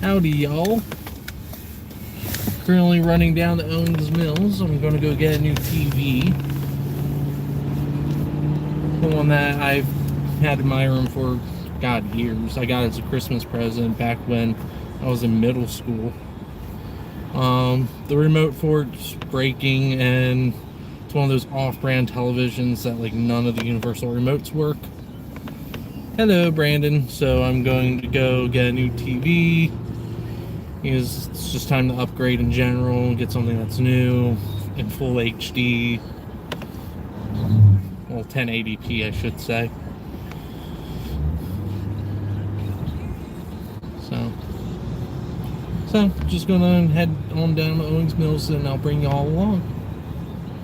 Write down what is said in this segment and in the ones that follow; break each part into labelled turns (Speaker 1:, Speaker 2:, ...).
Speaker 1: Howdy, y'all. Currently running down to Owens Mills. I'm going to go get a new TV. The one that I've had in my room for, God, years. I got it as a Christmas present back when I was in middle school. The remote for it's breaking, and it's one of those off-brand televisions that like none of the universal remotes work. Hello, Brandon. So I'm going to go get a new TV. Because it's just time to upgrade in general, get something that's new, in full HD. Well, 1080p, I should say. So just gonna head on down to Owens Mills and I'll bring you all along.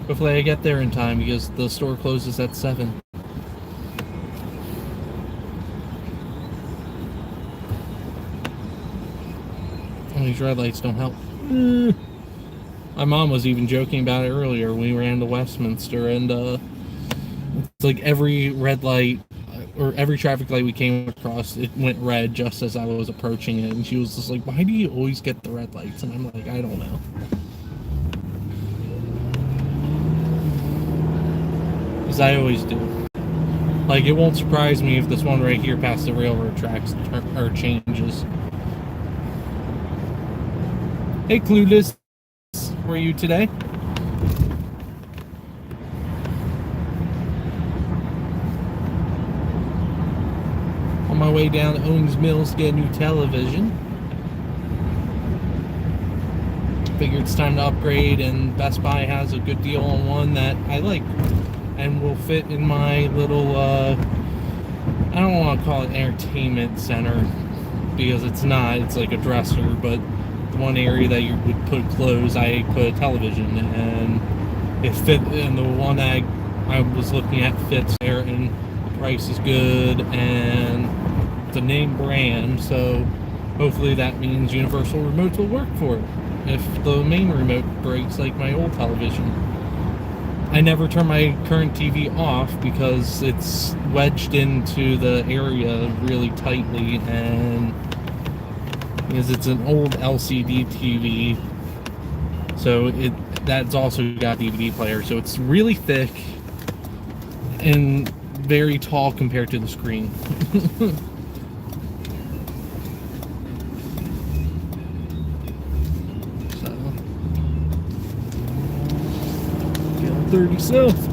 Speaker 1: Hopefully I get there in time because the store closes at 7. These red lights don't help. My mom was even joking about it earlier when we ran to Westminster, and it's like every red light or every traffic light we came across, it went red just as I was approaching it, and she was just like, why do you always get the red lights? And I'm like, I don't know. Because I always do. Like, it won't surprise me if this one right here past the railroad tracks or changes. Hey, Clueless, where are you today? On my way down to Owens Mills to get a new television. Figured it's time to upgrade, and Best Buy has a good deal on one that I like and will fit in my little, I don't want to call it entertainment center because it's not, it's like a dresser, but the one area that you would put clothes, I put a television, and it fit, and the one that I was looking at fits there, and the price is good, and it's a name brand, so hopefully that means universal remotes will work for it. If the main remote breaks like my old television. I never turn my current TV off because it's wedged into the area really tightly, and because it's an old LCD TV, so that's also got DVD player, so it's really thick and very tall compared to the screen. So, get on 30 South.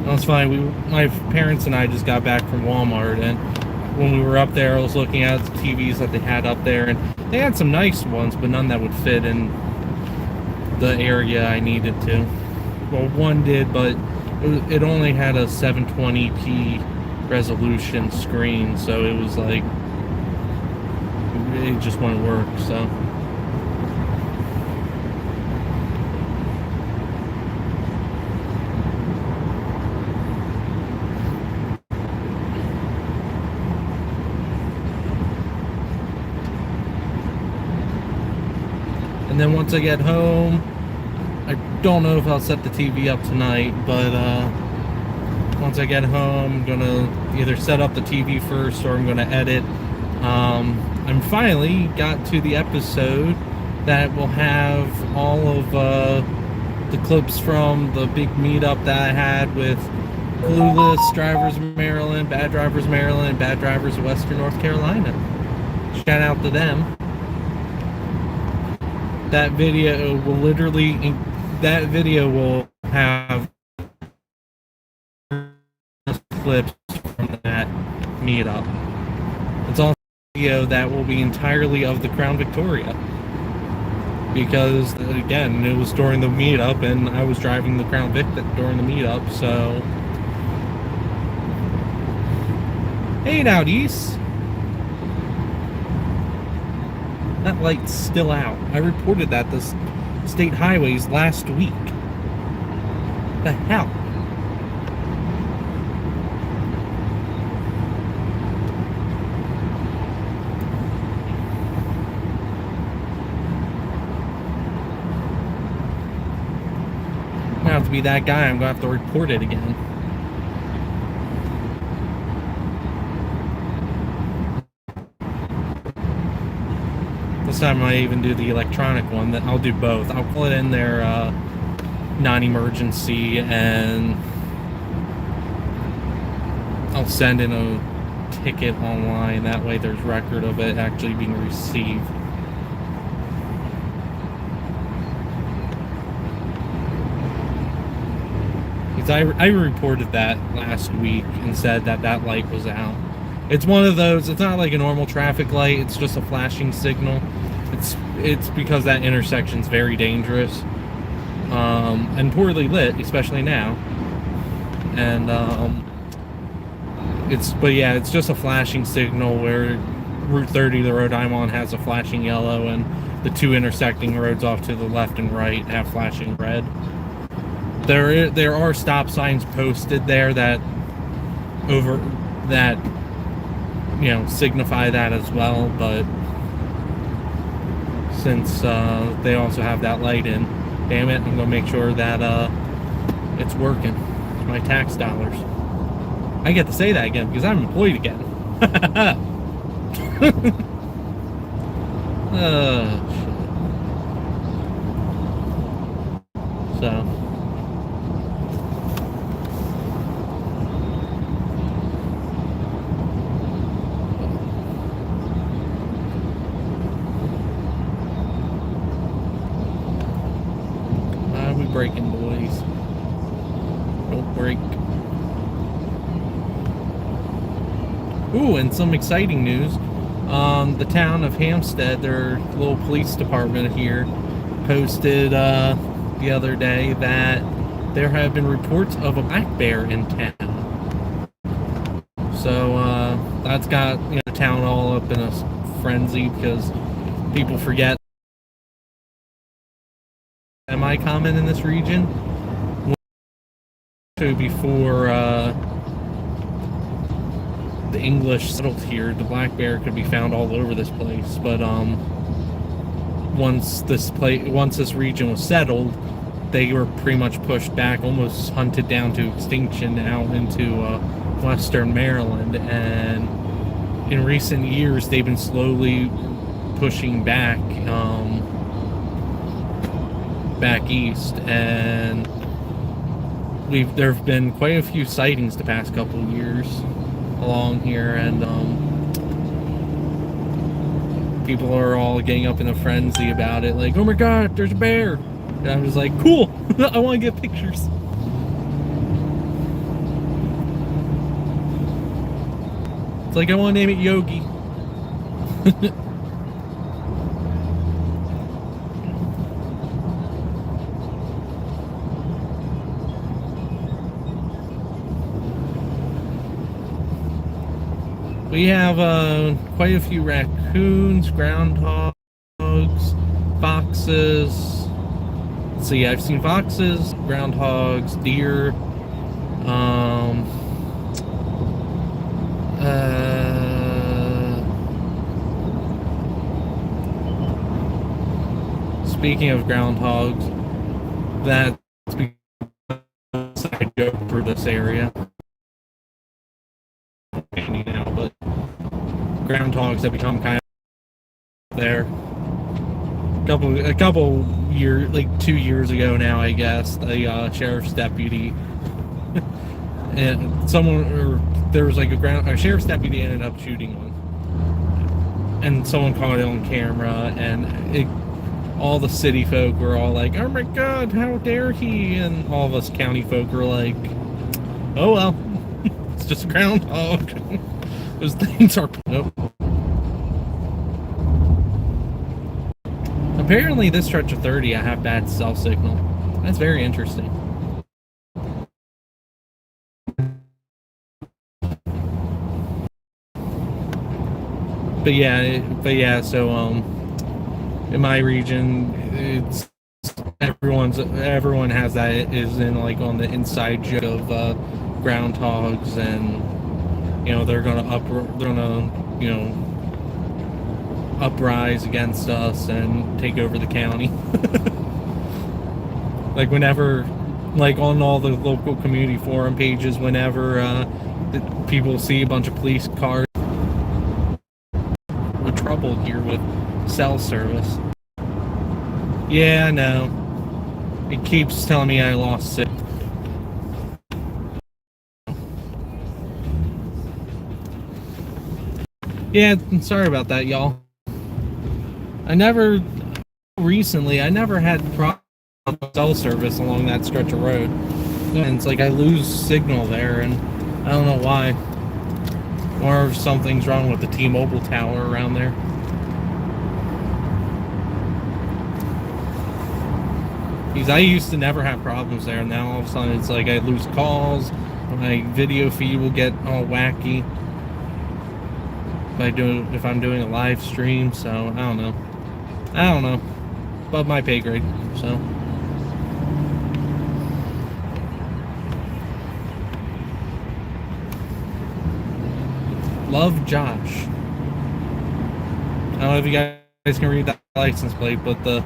Speaker 1: That's fine. My parents and I just got back from Walmart, and when we were up there, I was looking at the TVs that they had up there, and they had some nice ones, but none that would fit in the area I needed to. Well, one did, but it only had a 720p resolution screen, so it was like, it just wouldn't work, so. And then once I get home, I don't know if I'll set the TV up tonight, but once I get home, I'm gonna either set up the TV first or I'm gonna edit. I'm finally got to the episode that will have all of the clips from the big meetup that I had with Clueless, Drivers of Maryland, Bad Drivers of Maryland, Bad Drivers of Western North Carolina. Shout out to them. That video will have clips from that meetup. It's also a video that will be entirely of the Crown Victoria, because again, it was during the meetup and I was driving the Crown Vic during the meetup. So hey, Nowdies. That light's still out. I reported that the state highways last week. The hell? I'm gonna have to be that guy. I'm gonna have to report it again. This time I even do the electronic one. That I'll do both. I'll call it in their non-emergency, and I'll send in a ticket online. That way there's record of it actually being received. Because I reported that last week and said that that light was out. It's one of those, it's not like a normal traffic light, it's just a flashing signal. It's because that intersection's very dangerous. And poorly lit, especially now. And it's just a flashing signal where Route 30, the road I'm on, has a flashing yellow, and the two intersecting roads off to the left and right have flashing red. There are stop signs posted there that signify that as well, but since they also have that light in, damn it, I'm gonna make sure that it's working. It's my tax dollars. I get to say that again because I'm employed again. Shit. So. We breaking, boys. Don't break. Ooh, and some exciting news. The town of Hampstead, their little police department here, posted the other day that there have been reports of a black bear in town. So that's got the town all up in a frenzy because people forget semi-common in this region. Before the English settled here, the black bear could be found all over this place. But once this region was settled, they were pretty much pushed back, almost hunted down to extinction out into western Maryland. And in recent years, they've been slowly pushing back east, and there have been quite a few sightings the past couple of years along here, and people are all getting up in a frenzy about it, like, oh my god, there's a bear. And I'm just like, cool. I want to get pictures. It's like, I want to name it Yogi. We have quite a few raccoons, groundhogs, foxes. Let's see, I've seen foxes, groundhogs, deer. Speaking of groundhogs, that's a side joke for this area. Now, but groundhogs have become kind of there. A couple years, like 2 years ago now, I guess, the sheriff's deputy and there was like a sheriff's deputy ended up shooting one, and someone caught it on camera, and all the city folk were all like, "Oh my god, how dare he!" And all of us county folk were like, "Oh well." It's just a groundhog. Those things are... Nope. Apparently this stretch of 30 I have bad cell signal. That's very interesting. But yeah, so in my region, it's everyone has that, is in like on the inside joke of groundhogs, and they're gonna uprise against us and take over the county. Like whenever, like on all the local community forum pages, whenever people see a bunch of police cars, we're troubled here with cell service. Yeah, I know. It keeps telling me I lost it. Yeah, sorry about that, y'all. I never had problems with cell service along that stretch of road. And it's like I lose signal there, and I don't know why. Or if something's wrong with the T-Mobile tower around there. Because I used to never have problems there, and now all of a sudden it's like I lose calls, my video feed will get all wacky if I'm doing a live stream, so I don't know. Above my pay grade, so. Love Josh. I don't know if you guys can read that license plate, but the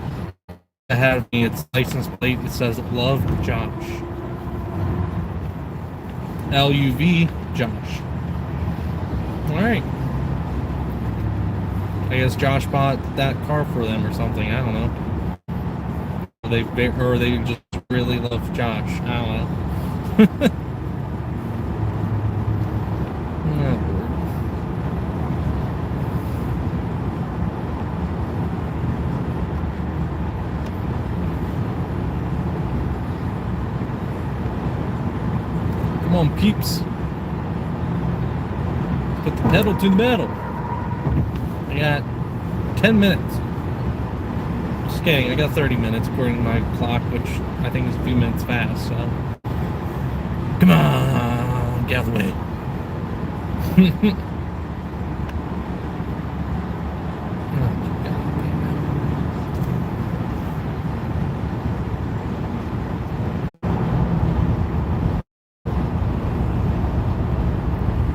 Speaker 1: ahead of me, its license plate, it says Love Josh. L-U-V Josh. Alright. I guess Josh bought that car for them or something, I don't know. Or they just really love Josh, I don't know. Come on, peeps. Put the pedal to the metal. I got 10 minutes. Just kidding, I got 30 minutes according to my clock, which I think is a few minutes fast, so. Come on, get out of the way.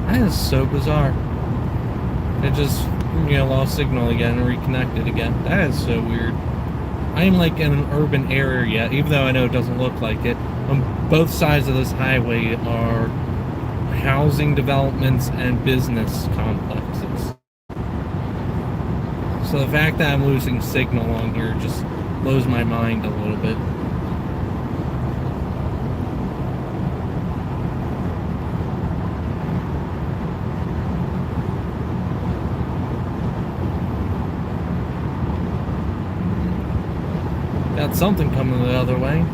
Speaker 1: That is so bizarre. It just, lost signal again and reconnected again. That is so weird. I am like in an urban area, even though I know it doesn't look like it. On both sides of this highway are housing developments and business complexes. So the fact that I'm losing signal on here just blows my mind a little bit. Got something coming the other way.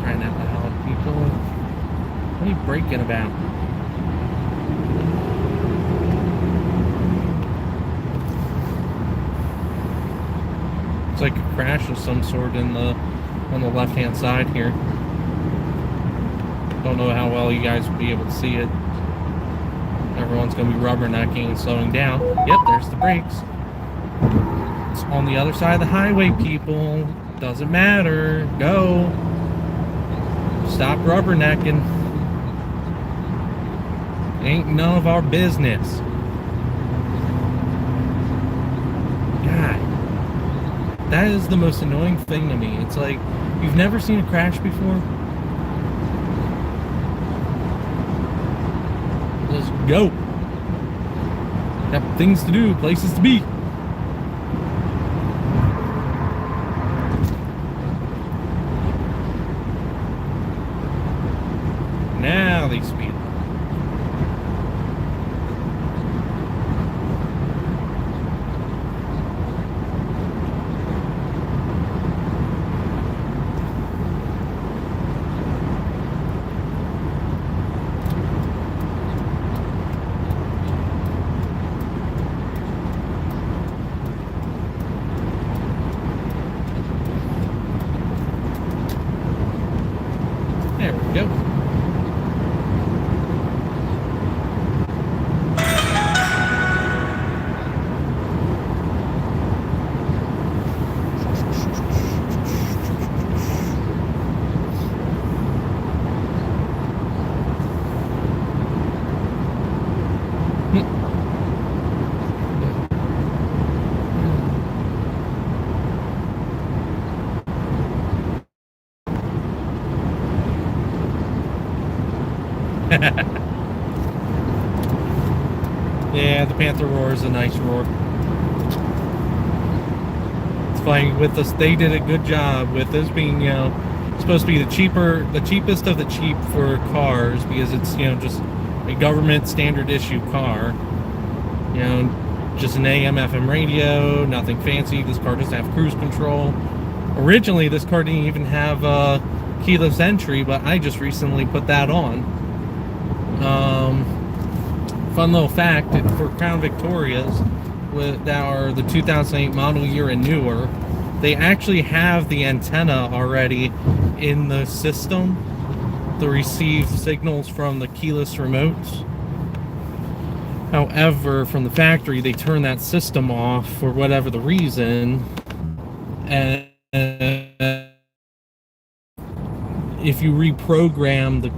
Speaker 1: Crying out loud, people. What are you breaking about? It's like a crash of some sort on the left-hand side here. Don't know how well you guys will be able to see it. Everyone's going to be rubbernecking and slowing down. Yep, there's the brakes. It's on the other side of the highway, people. Doesn't matter. Go. Stop rubbernecking. Ain't none of our business. God. That is the most annoying thing to me. It's like, you've never seen a crash before? Just go. Got things to do, places to be. Now they speed up. There we go. Yeah, the Panther roar is a nice roar. like with this, they did a good job with this being, you know, supposed to be the cheapest of the cheap for cars, because it's, you know, just a government standard issue car. You know, just an AM FM radio, nothing fancy. This car doesn't have cruise control. Originally, this car didn't even have keyless entry, but I just recently put that on. Fun little fact, for Crown Victorias that are the 2008 model year and newer, they actually have the antenna already in the system to receive signals from the keyless remotes. However, from the factory, they turn that system off for whatever the reason, and if you reprogram the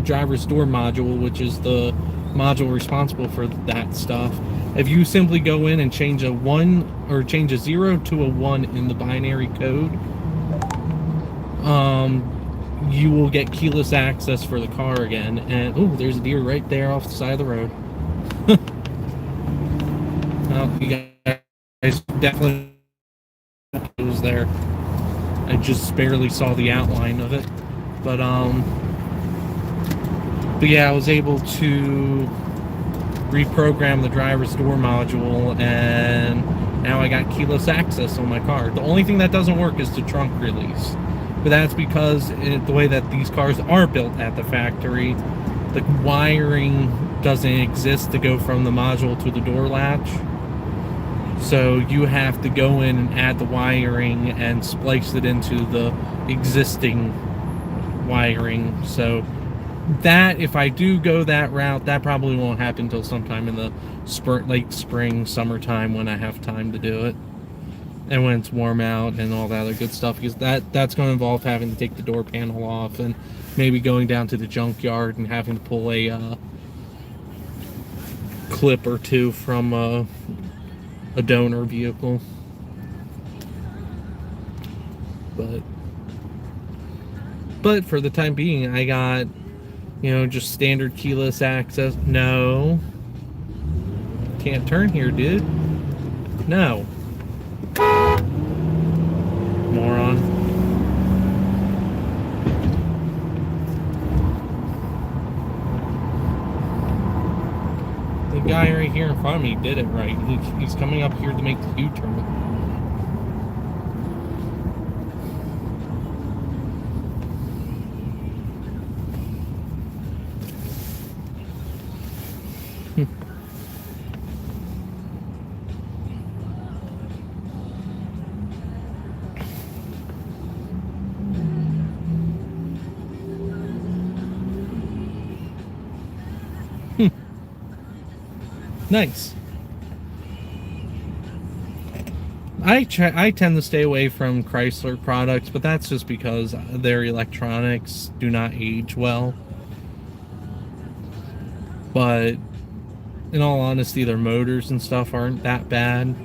Speaker 1: driver's door module, which is the module responsible for that stuff, if you simply go in and change a 1 or change a 0 to a 1 in the binary code, you will get keyless access for the car again. And oh, there's a deer right there off the side of the road. Well, you guys definitely was there. I just barely saw the outline of it, but yeah, I was able to reprogram the driver's door module, and now I got keyless access on my car. The only thing that doesn't work is the trunk release, but that's because the way that these cars are built at the factory, the wiring doesn't exist to go from the module to the door latch. So you have to go in and add the wiring and splice it into the existing wiring. So that, if I do go that route, that probably won't happen until sometime in the late spring, summertime, when I have time to do it, and when it's warm out and all that other good stuff, because that's going to involve having to take the door panel off and maybe going down to the junkyard and having to pull a clip or two from a donor vehicle. But for the time being, I got, you know, just standard keyless access. No. Can't turn here, dude. No. Moron. The guy right here in front of me did it right. He's coming up here to make the U-turn. Nice. I tend to stay away from Chrysler products, but that's just because their electronics do not age well. But in all honesty, their motors and stuff aren't that bad.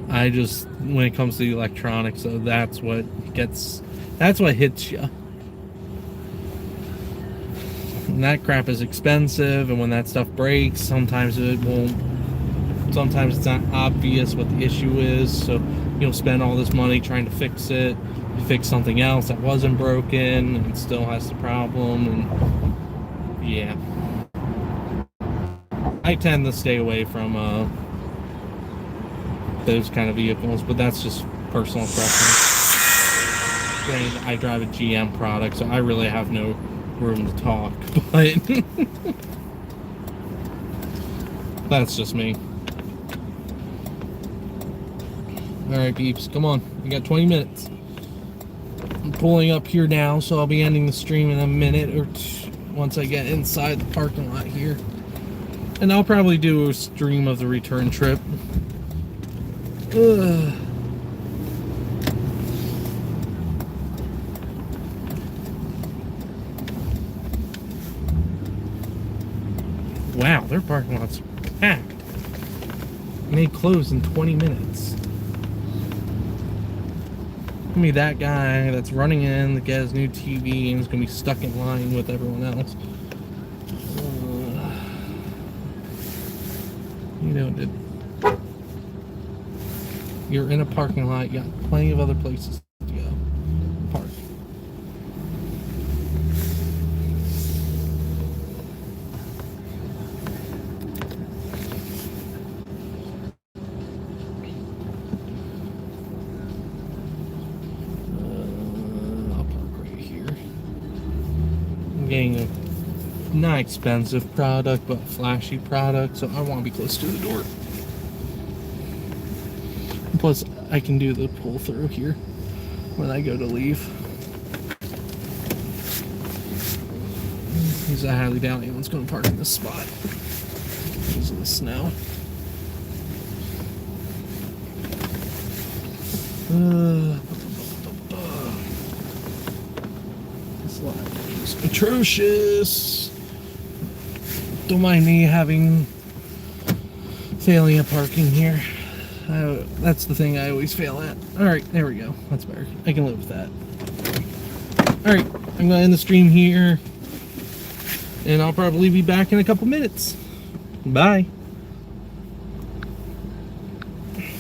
Speaker 1: I just, when it comes to the electronics, so that's what hits you. And that crap is expensive, and when that stuff breaks, sometimes it's not obvious what the issue is, so you'll spend all this money trying to fix it, fix something else that wasn't broken and still has the problem, and yeah. I tend to stay away from those kind of vehicles, but that's just personal preference. Granted, I drive a GM product, so I really have no room to talk, but that's just me. Alright, peeps, come on. We got 20 minutes. I'm pulling up here now, so I'll be ending the stream in a minute or two once I get inside the parking lot here. And I'll probably do a stream of the return trip. Ugh. Wow, their parking lot's packed. And they close in 20 minutes. Gonna be that guy that's running in to get his new TV and is gonna be stuck in line with everyone else. You know, You're in a parking lot. You got plenty of other places to go. Park. I'll park right here. I'm getting a not expensive product, but flashy product, so I want to be close to the door. Plus, I can do the pull through here when I go to leave. Because I highly doubt anyone's going to park in this spot because of the snow. This lot is atrocious. Don't mind me failing at parking here. That's the thing I always fail at. Alright, there we go. That's better. I can live with that. Alright, I'm going to end the stream here. And I'll probably be back in a couple minutes. Bye.